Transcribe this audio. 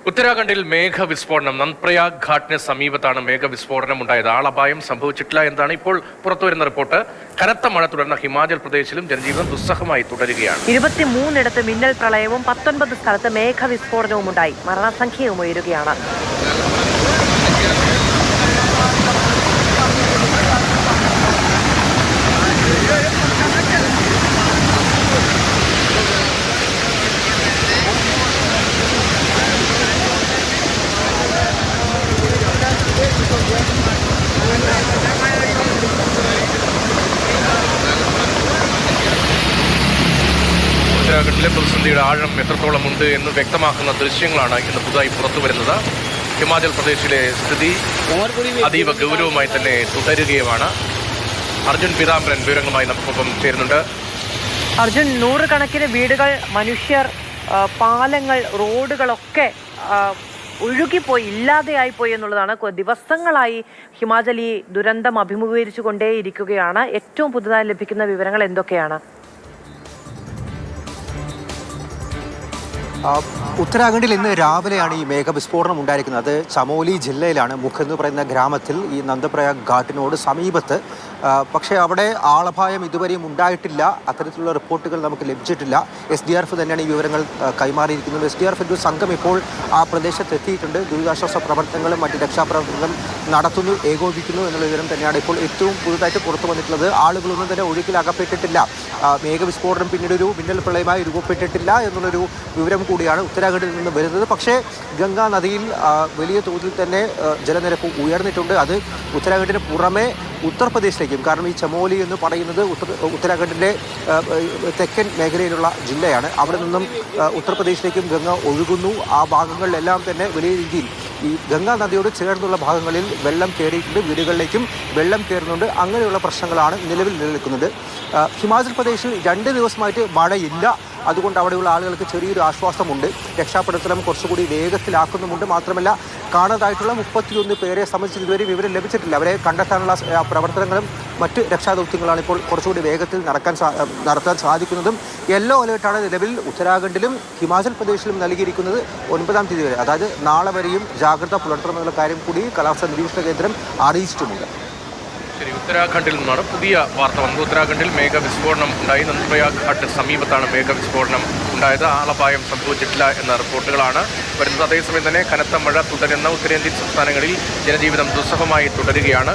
ഉത്തരാഖണ്ഡിൽ മേഘവിസ്ഫോടനം. നന്ദ്പ്രയാഗ് ഘാട്ടിന് സമീപത്താണ് മേഘവിസ്ഫോടനം ഉണ്ടായത്. ആളപായം സംഭവിച്ചിട്ടില്ല എന്നാണ് ഇപ്പോൾ പുറത്തുവരുന്ന റിപ്പോർട്ട്. കനത്ത മഴ തുടർന്ന ഹിമാചൽ പ്രദേശിലും ജനജീവിതം ദുസ്സഹമായി തുടരുകയാണ്. 23 മിന്നൽ പ്രളയവും 19 സ്ഥലത്ത് മേഘവിസ്ഫോടനവും ഉണ്ടായി. മരണസംഖ്യയും ഉയരുകയാണ്. ഉത്തരാഖണ്ഡിലെ പ്രതിസന്ധിയുടെ ആഴം എത്രത്തോളം ഉണ്ട് എന്ന് വ്യക്തമാക്കുന്ന ദൃശ്യങ്ങളാണ് ഇന്ന് പുതുതായി പുറത്തു വരുന്നത്. ഹിമാചൽ പ്രദേശിലെ സ്ഥിതി അതീവ ഗൗരവമായി തന്നെ തുടരുകയുമാണ്. അർജുൻ പീതാംബരൻ വിവരങ്ങളുമായി നമുക്കൊപ്പം ചേരുന്നുണ്ട്. അർജുൻ, നൂറുകണക്കിന് വീടുകൾ, മനുഷ്യർ, പാലങ്ങൾ, റോഡുകളൊക്കെ ഒഴുകിപ്പോയി, ഇല്ലാതെയായിപ്പോയി എന്നുള്ളതാണ്. ദിവസങ്ങളായി ഹിമാചൽ ഈ ദുരന്തം അഭിമുഖീകരിച്ചു കൊണ്ടേയിരിക്കുകയാണ്. ഏറ്റവും പുതുതായി ലഭിക്കുന്ന വിവരങ്ങൾ എന്തൊക്കെയാണ്? ഉത്തരാഖണ്ഡിൽ ഇന്ന് രാവിലെയാണ് ഈ മേഘവിസ്ഫോടനം ഉണ്ടായിരിക്കുന്നത്. അത് ചമോലി ജില്ലയിലാണ്, മുഖ് എന്ന് പറയുന്ന ഗ്രാമത്തിൽ, ഈ നന്ദ്പ്രയാഗ് ഘാട്ടിനോട് സമീപത്ത്. പക്ഷേ അവിടെ ആളപായം ഇതുവരെയും ഉണ്ടായിട്ടില്ല. അത്തരത്തിലുള്ള റിപ്പോർട്ടുകൾ നമുക്ക് ലഭിച്ചിട്ടില്ല. SDRF തന്നെയാണ് ഈ വിവരങ്ങൾ കൈമാറിയിരിക്കുന്നത്. SDRFിൻ്റെ സംഘം ഇപ്പോൾ ആ പ്രദേശത്ത് എത്തിയിട്ടുണ്ട്. ദുരിതാശ്വാസ പ്രവർത്തനങ്ങളും മറ്റ് രക്ഷാപ്രവർത്തനങ്ങളും നടത്തുന്നു, ഏകോപിക്കുന്നു എന്നുള്ള വിവരം തന്നെയാണ് ഇപ്പോൾ ഏറ്റവും പുതുതായിട്ട് പുറത്തു വന്നിട്ടുള്ളത്. ആളുകളൊന്നും തന്നെ ഒഴുക്കിൽ അകപ്പെട്ടിട്ടില്ല. മേഘവിസ്ഫോടനം പിന്നീട് ഒരു മിന്നൽ പ്രളയമായി രൂപപ്പെട്ടിട്ടില്ല എന്നുള്ളൊരു വിവരം കൂടിയാണ് ഉത്തരാഖണ്ഡിൽ നിന്ന് വരുന്നത്. പക്ഷേ ഗംഗാ നദിയിൽ വലിയ തോതിൽ തന്നെ ജലനിരപ്പ് ഉയർന്നിട്ടുണ്ട്. അത് ഉത്തരാഖണ്ഡിന് പുറമെ ഉത്തർപ്രദേശിലേക്കും, കാരണം ഈ ചമോലി എന്ന് പറയുന്നത് ഉത്തരാഖണ്ഡിൻ്റെ തെക്കൻ മേഖലയിലുള്ള ജില്ലയാണ്. അവിടെ നിന്നും ഉത്തർപ്രദേശിലേക്കും ഗംഗ ഒഴുകുന്നു. ആ ഭാഗങ്ങളിലെല്ലാം തന്നെ വലിയ രീതിയിൽ ഈ ഗംഗാ നദിയോട് ചേർന്നുള്ള ഭാഗങ്ങളിൽ വെള്ളം കയറിയിട്ടുണ്ട്, വീടുകളിലേക്കും വെള്ളം കയറുന്നുണ്ട്. അങ്ങനെയുള്ള പ്രശ്നങ്ങളാണ് നിലവിൽ നിലനിൽക്കുന്നത്. ഹിമാചൽ പ്രദേശിൽ 2 ദിവസമായിട്ട് മഴയില്ല. അതുകൊണ്ട് അവിടെയുള്ള ആളുകൾക്ക് ചെറിയൊരു ആശ്വാസമുണ്ട്. രക്ഷാപ്രവർത്തനം കുറച്ചുകൂടി വേഗത്തിലാക്കുന്നുമുണ്ട്. മാത്രമല്ല, കാണാതായിട്ടുള്ള 31 പേരെ സംബന്ധിച്ച് ഇതുവരെ വിവരം ലഭിച്ചിട്ടില്ല. അവരെ കണ്ടെത്താനുള്ള പ്രവർത്തനങ്ങളും മറ്റ് രക്ഷാദൗത്യങ്ങളാണ് ഇപ്പോൾ കുറച്ചുകൂടി വേഗത്തിൽ നടത്താൻ സാധിക്കുന്നതും. യെല്ലോ അലേർട്ടാണ് നിലവിൽ ഉത്തരാഖണ്ഡിലും ഹിമാചൽ പ്രദേശിലും നൽകിയിരിക്കുന്നത് 9-ാം തീയതി വരെ. അതായത് നാളെ വരെയും ജാഗ്രത പുലർത്തണമെന്നുള്ള കാര്യം കൂടി കാലാവസ്ഥാ നിരീക്ഷണ കേന്ദ്രം അറിയിച്ചിട്ടുമുണ്ട്. ശരി, ഉത്തരാഖണ്ഡിൽ നിന്നാണ് പുതിയ വാർത്ത വന്നത്. ഉത്തരാഖണ്ഡിൽ മേഘവിസ്ഫോടനം ഉണ്ടായി. നന്ദ്പ്രയാഗ് ഘാട്ട് സമീപത്താണ് മേഘവിസ്ഫോടനം ഉണ്ടായത്. ആളപായം സംഭവിച്ചിട്ടില്ല എന്ന റിപ്പോർട്ടുകളാണ് വരുന്നത്. അതേസമയം തന്നെ കനത്ത മഴ തുടരുന്ന ഉത്തരേന്ത്യൻ സംസ്ഥാനങ്ങളിൽ ജനജീവിതം ദുസ്സഹമായി തുടരുകയാണ്.